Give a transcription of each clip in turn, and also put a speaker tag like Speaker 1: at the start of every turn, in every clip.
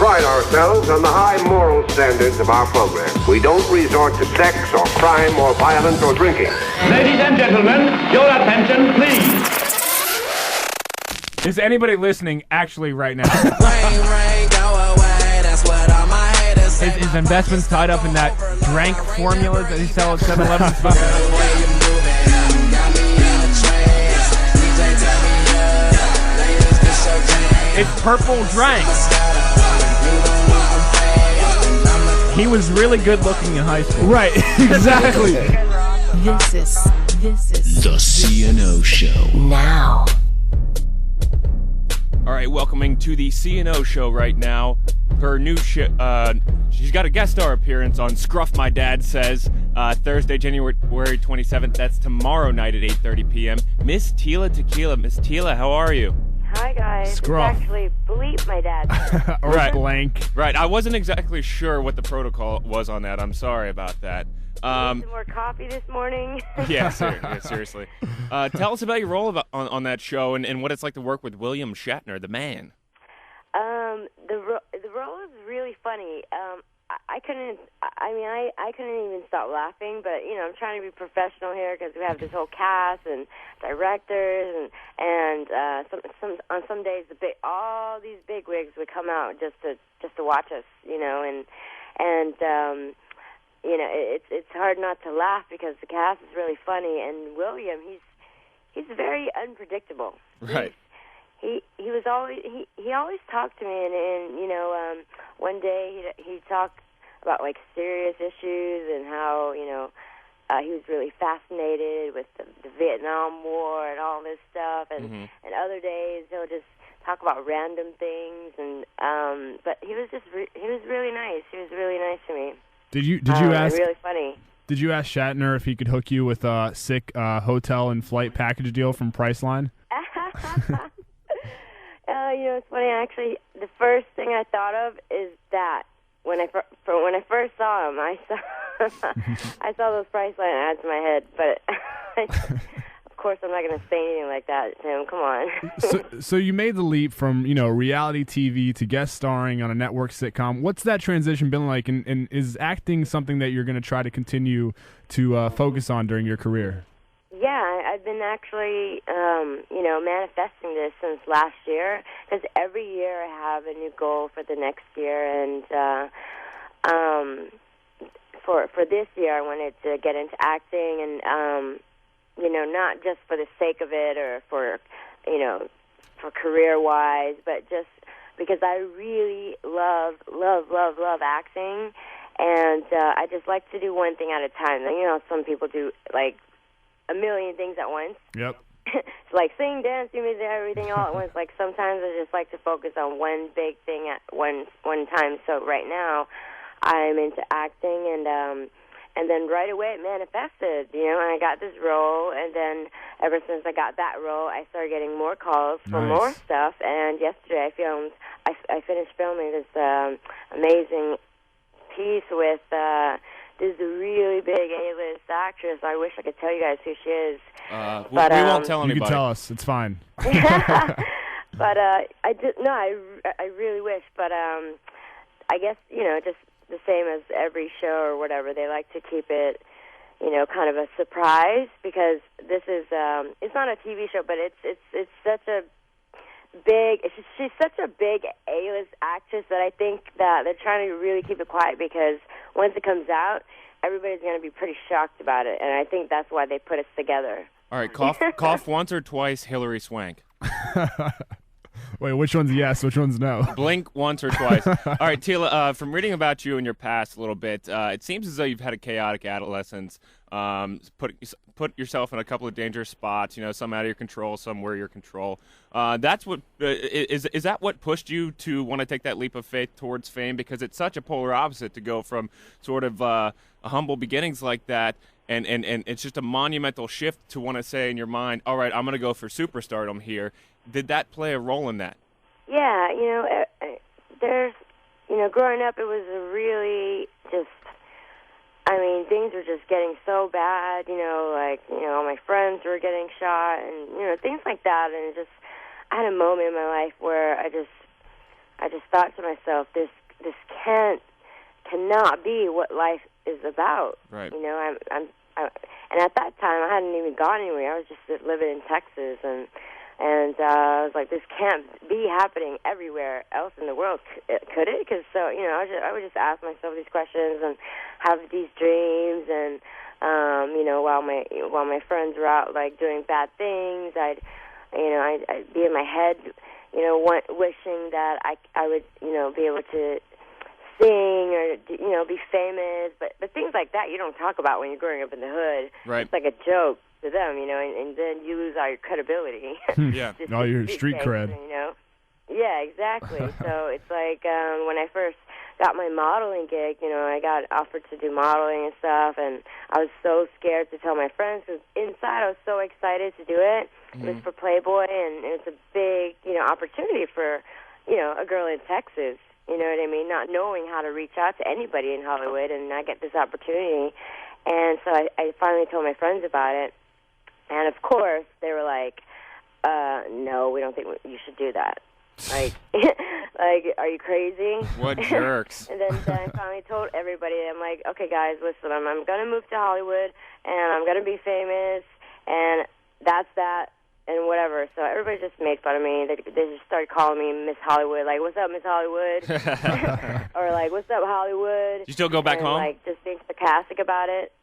Speaker 1: pride ourselves on the high moral standards of our program. We don't resort to sex or crime or violence or drinking.
Speaker 2: Ladies and gentlemen, your attention, please.
Speaker 3: Is anybody listening actually right now?
Speaker 4: Rain, go away. That's what all my haters say.
Speaker 3: His investments tied up in that drank formula that he sells at 7-Eleven. It's purple drank. He was really good looking in high school.
Speaker 5: Right, exactly.
Speaker 6: This is
Speaker 7: The CNO Show.
Speaker 6: now.
Speaker 3: All right, welcoming to the CNO Show right now. Her new she's got a guest star appearance on Scruff My Dad Says, Thursday, January 27th. That's tomorrow night at 8:30 p.m. Miss Tila Tequila. Miss Tila, how are you?
Speaker 8: Hi, guys.
Speaker 5: Scruff.
Speaker 8: It's actually Bleep, my dad.
Speaker 5: Or
Speaker 3: Right.
Speaker 5: blank.
Speaker 3: Right, I wasn't exactly sure what the protocol was on that. I'm sorry about that.
Speaker 8: Some more coffee this morning.
Speaker 3: Yeah, seriously. Tell us about your role on that show and what it's like to work with William Shatner, the man.
Speaker 8: The role is really funny. I couldn't even stop laughing, but I'm trying to be professional here because we have this whole cast and directors and on some days all these big wigs would come out just to watch us, and it's hard not to laugh because the cast is really funny, and William, he's very unpredictable.
Speaker 3: Right.
Speaker 8: He always talked to me, and one day he talked about like serious issues and how he was really fascinated with the Vietnam War and all this stuff, and other days he'll just talk about random things, and but he was really nice. He was really nice to me.
Speaker 5: Did you ask?
Speaker 8: Really funny.
Speaker 5: Did you ask Shatner if he could hook you with a sick hotel and flight package deal from Priceline?
Speaker 8: It's funny. Actually, the first thing I thought of is that when I first saw him, I saw those Priceline ads in my head, but of course I'm not going to say anything like that to him. Come on.
Speaker 5: So you made the leap from reality TV to guest starring on a network sitcom. What's that transition been like, and is acting something that you're going to try to continue to focus on during your career?
Speaker 8: Yeah, I've been actually, manifesting this since last year, because every year I have a new goal for the next year, and for this year I wanted to get into acting, and not just for the sake of it or for career-wise, but just because I really love acting, and I just like to do one thing at a time. Some people do like a million things at once.
Speaker 5: Yep.
Speaker 8: It's like sing, dance, do music, everything all at once. Like sometimes I just like to focus on one big thing at one time. So right now I'm into acting, and then right away it manifested, and I got this role, and then ever since I got that role, I started getting more calls for more stuff, and yesterday I finished filming this amazing piece with this really big A-list actress. I wish I could tell you guys who she is.
Speaker 3: But we won't tell anybody.
Speaker 5: You can tell us. It's fine.
Speaker 8: But I really wish, but I guess, just the same as every show or whatever, they like to keep it, kind of a surprise, because this is it's not a TV show, but it's such a big, she's such a big A-list actress that I think that they're trying to really keep it quiet, because once it comes out, everybody's going to be pretty shocked about it, and I think that's why they put us together.
Speaker 3: All right, cough once or twice, Hillary Swank.
Speaker 5: Wait, which one's yes, which one's no?
Speaker 3: Blink once or twice. All right, Tila, from reading about you and your past a little bit, it seems as though you've had a chaotic adolescence, put yourself in a couple of dangerous spots, some out of your control, some were your control. That's what is that what pushed you to want to take that leap of faith towards fame? Because it's such a polar opposite to go from sort of humble beginnings like that, and it's just a monumental shift to want to say in your mind, all right, I'm going to go for superstardom here. Did that play a role in that?
Speaker 8: Yeah, there's, growing up, it was a really just, things were just getting so bad, all my friends were getting shot and, things like that. And I had a moment in my life where I I just thought to myself, this cannot be what life is about.
Speaker 3: Right.
Speaker 8: You know, and at that time I hadn't even gone anywhere. I was just living in Texas, and I was like, this can't be happening everywhere else in the world. Could it? Because I would just ask myself these questions and have these dreams, and while my friends were out like doing bad things, I'd be in my head, wishing that I would be able to sing or be famous, but things like that you don't talk about when you're growing up in the hood.
Speaker 3: Right.
Speaker 8: It's like a joke to them, and then you lose all your credibility.
Speaker 3: Yeah.
Speaker 5: All your street cred.
Speaker 8: Yeah, exactly. So it's like when I first got my modeling gig, I got offered to do modeling and stuff, and I was so scared to tell my friends because inside I was so excited to do it. It was for Playboy, and it was a big, opportunity for, a girl in Texas. You know what I mean? Not knowing how to reach out to anybody in Hollywood, and I get this opportunity. And so I finally told my friends about it. And, of course, they were like, no, we don't think you should do that. Like, are you crazy?
Speaker 3: What jerks.
Speaker 8: And then I finally told everybody, I'm like, okay, guys, listen, I'm going to move to Hollywood, and I'm going to be famous, and that's that. And whatever, so everybody just made fun of me. They just started calling me Miss Hollywood, like, "What's up, Miss Hollywood?" Or like, "What's up, Hollywood?"
Speaker 3: Do you still go back home?
Speaker 8: Like, just being sarcastic about it.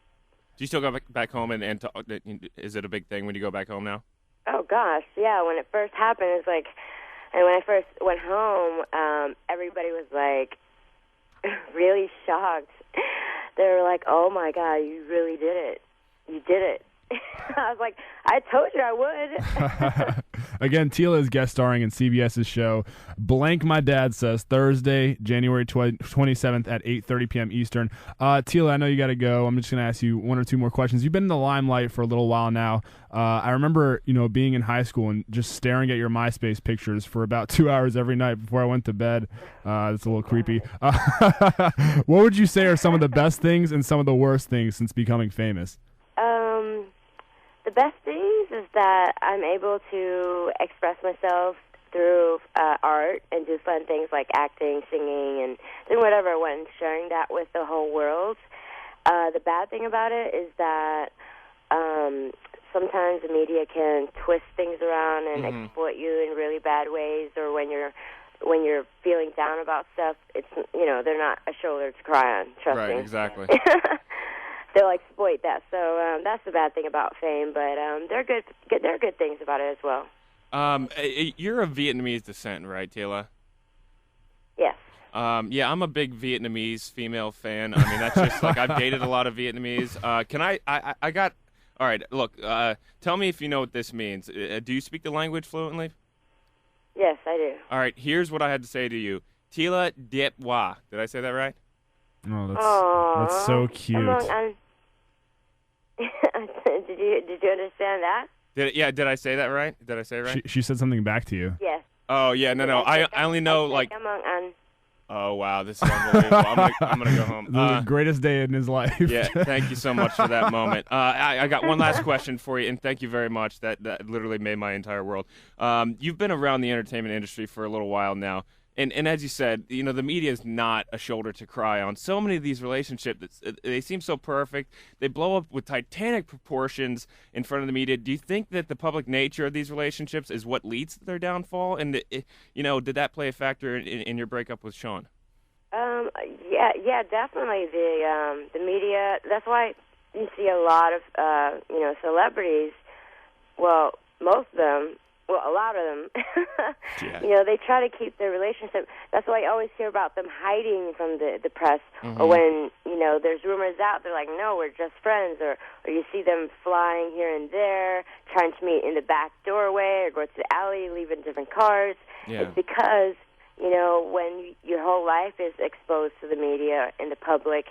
Speaker 3: Do you still go back home and is it a big thing when you go back home now?
Speaker 8: Oh gosh, yeah. When it first happened, it's like, and when I first went home, everybody was like, really shocked. They were like, "Oh my God, you really did it! You did it!" I was like, I told you I would.
Speaker 5: Again, Tila is guest starring in CBS's show Blank My Dad Says, Thursday, January 27th at 8:30 p.m. Eastern. Tila, I know you got to go. I'm just going to ask you one or two more questions. You've been in the limelight for a little while now. I remember, being in high school and just staring at your MySpace pictures for about 2 hours every night before I went to bed. That's a little creepy. What would you say are some of the best things and some of the worst things since becoming famous?
Speaker 8: The best things is that I'm able to express myself through art and do fun things like acting, singing, and doing whatever I want, and sharing that with the whole world. The bad thing about it is that sometimes the media can twist things around and exploit you in really bad ways, or when you're feeling down about stuff, it's they're not a shoulder to cry on. Trust me.
Speaker 3: Right, exactly.
Speaker 8: They'll exploit that. So that's the bad thing about fame, but there are good things about it as well.
Speaker 3: You're of Vietnamese descent, right, Tila?
Speaker 8: Yes.
Speaker 3: Yeah, I'm a big Vietnamese female fan. I mean, that's just like I've dated a lot of Vietnamese. Can I got all right, look, tell me if you know what this means. Do you speak the language fluently?
Speaker 8: Yes, I do.
Speaker 3: All right, here's what I had to say to you. Tila Tequila. Did I say that right?
Speaker 5: Oh, that's so cute.
Speaker 8: Did you understand that?
Speaker 3: Did I say that right? Did I say it right?
Speaker 5: She said something back to you.
Speaker 8: Yes.
Speaker 3: Oh yeah, no. I only know like. Oh wow, this is unbelievable. I'm gonna go home.
Speaker 5: The greatest day in his life.
Speaker 3: Yeah, thank you so much for that moment. I got one last question for you, and thank you very much. That literally made my entire world. You've been around the entertainment industry for a little while now. And as you said, the media is not a shoulder to cry on. So many of these relationships, they seem so perfect. They blow up with titanic proportions in front of the media. Do you think that the public nature of these relationships is what leads to their downfall? And, did that play a factor in your breakup with Sean?
Speaker 8: Yeah, definitely. The media, that's why you see a lot of, celebrities, well, most of them, well, a lot of them,
Speaker 3: yeah.
Speaker 8: They try to keep their relationship. That's why I always hear about them hiding from the press. Or when, there's rumors out, they're like, no, we're just friends. Or you see them flying here and there, trying to meet in the back doorway or go to the alley, leaving different cars.
Speaker 3: Yeah.
Speaker 8: It's because, when your whole life is exposed to the media and the public,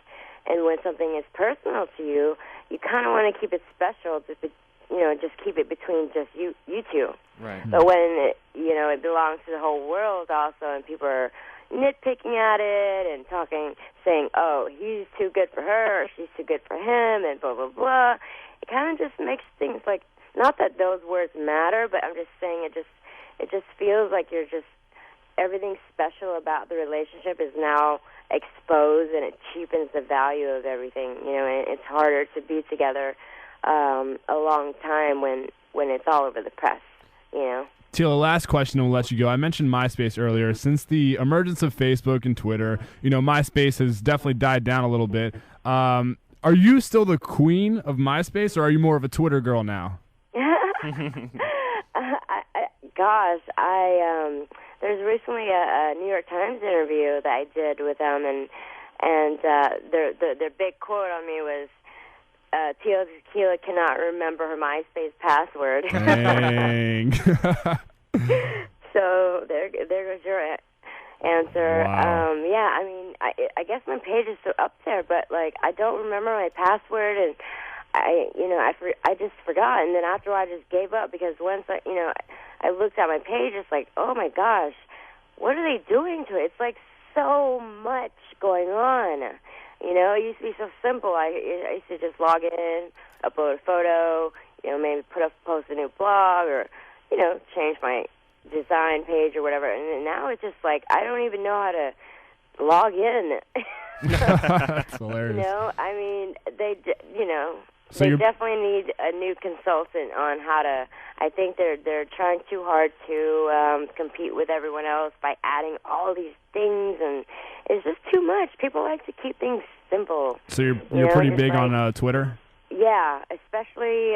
Speaker 8: and when something is personal to you, you kind of want to keep it special, just keep it between just you two.
Speaker 3: Right.
Speaker 8: But when it belongs to the whole world also, and people are nitpicking at it and saying, oh, he's too good for her, or she's too good for him, and blah, blah, blah, it kind of just makes things like, not that those words matter, but I'm just saying it just feels like you're just everything special about the relationship is now exposed, and it cheapens the value of everything. You know, and it's harder to be together a long time when it's all over the press. You know.
Speaker 5: Tila, last question and we'll let you go. I mentioned MySpace earlier. Since the emergence of Facebook and Twitter, you know, MySpace has definitely died down a little bit. Are you still the queen of MySpace, or are you more of a Twitter girl now?
Speaker 8: There's recently a New York Times interview that I did with them, and their big quote on me was, Tila Tequila cannot remember her MySpace password.
Speaker 5: Dang.
Speaker 8: So there goes your answer.
Speaker 5: Wow.
Speaker 8: Yeah, I mean, I guess my page is still up there, but like I don't remember my password, and I just forgot. And then after I just gave up, because once I looked at my page, it's like, oh my gosh, what are they doing to it? It's like so much going on. You know, it used to be so simple. I used to just log in, upload a photo, you know, maybe post a new blog, or, you know, change my design page or whatever. And now it's just like I don't even know how to log in.
Speaker 5: That's hilarious.
Speaker 8: You know, I mean, they
Speaker 5: So
Speaker 8: they definitely need a new consultant on how to. I think they're trying too hard to compete with everyone else by adding all these things, and it's just too much. People like to keep things simple.
Speaker 5: So you're pretty big
Speaker 8: like,
Speaker 5: on Twitter?
Speaker 8: Yeah, especially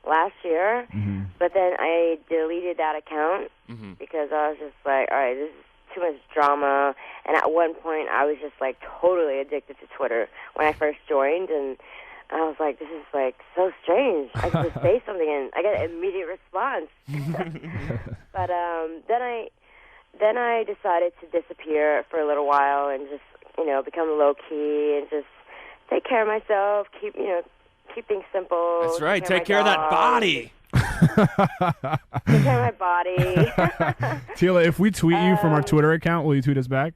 Speaker 8: last year.
Speaker 5: Mm-hmm.
Speaker 8: But then I deleted that account because I was just like, all right, this is too much drama. And at one point, I was just like totally addicted to Twitter when I first joined, and I was like, this is like so strange. I can just say something and I get an immediate response. But then I decided to disappear for a little while and just, you know, become low key and just take care of myself, keep things simple.
Speaker 3: That's right. Take care of
Speaker 8: my
Speaker 3: that
Speaker 8: dog,
Speaker 3: body.
Speaker 8: Take care of my body.
Speaker 5: Tila, if we tweet you from our Twitter account, will you tweet us back?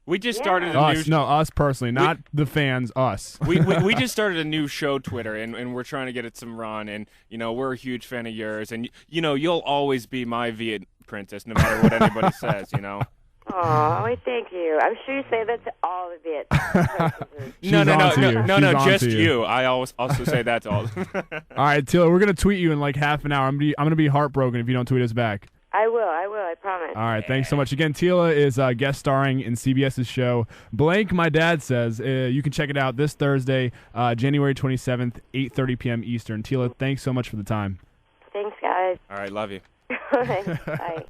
Speaker 3: We just started a
Speaker 5: Us,
Speaker 3: new.
Speaker 5: no, us personally, not the fans. Us.
Speaker 3: We just started a new show Twitter, and we're trying to get it some run. And you know, we're a huge fan of yours, and you know, you'll always be my Viet princess, no matter what anybody says. You know.
Speaker 8: Oh, thank you. I'm sure you say that to all of it.
Speaker 3: No, just you. I always also say that to all.
Speaker 5: All right, Tila, we're gonna tweet you in like half an hour. I'm gonna be heartbroken if you don't tweet us back.
Speaker 8: I will, I promise.
Speaker 5: All right, thanks so much. Again, Tila is guest starring in CBS's show Blank My Dad Says. You can check it out this Thursday, January 27th, 8:30 p.m. Eastern. Tila, thanks so much for the time.
Speaker 8: Thanks, guys.
Speaker 3: All right, love you.
Speaker 8: Bye.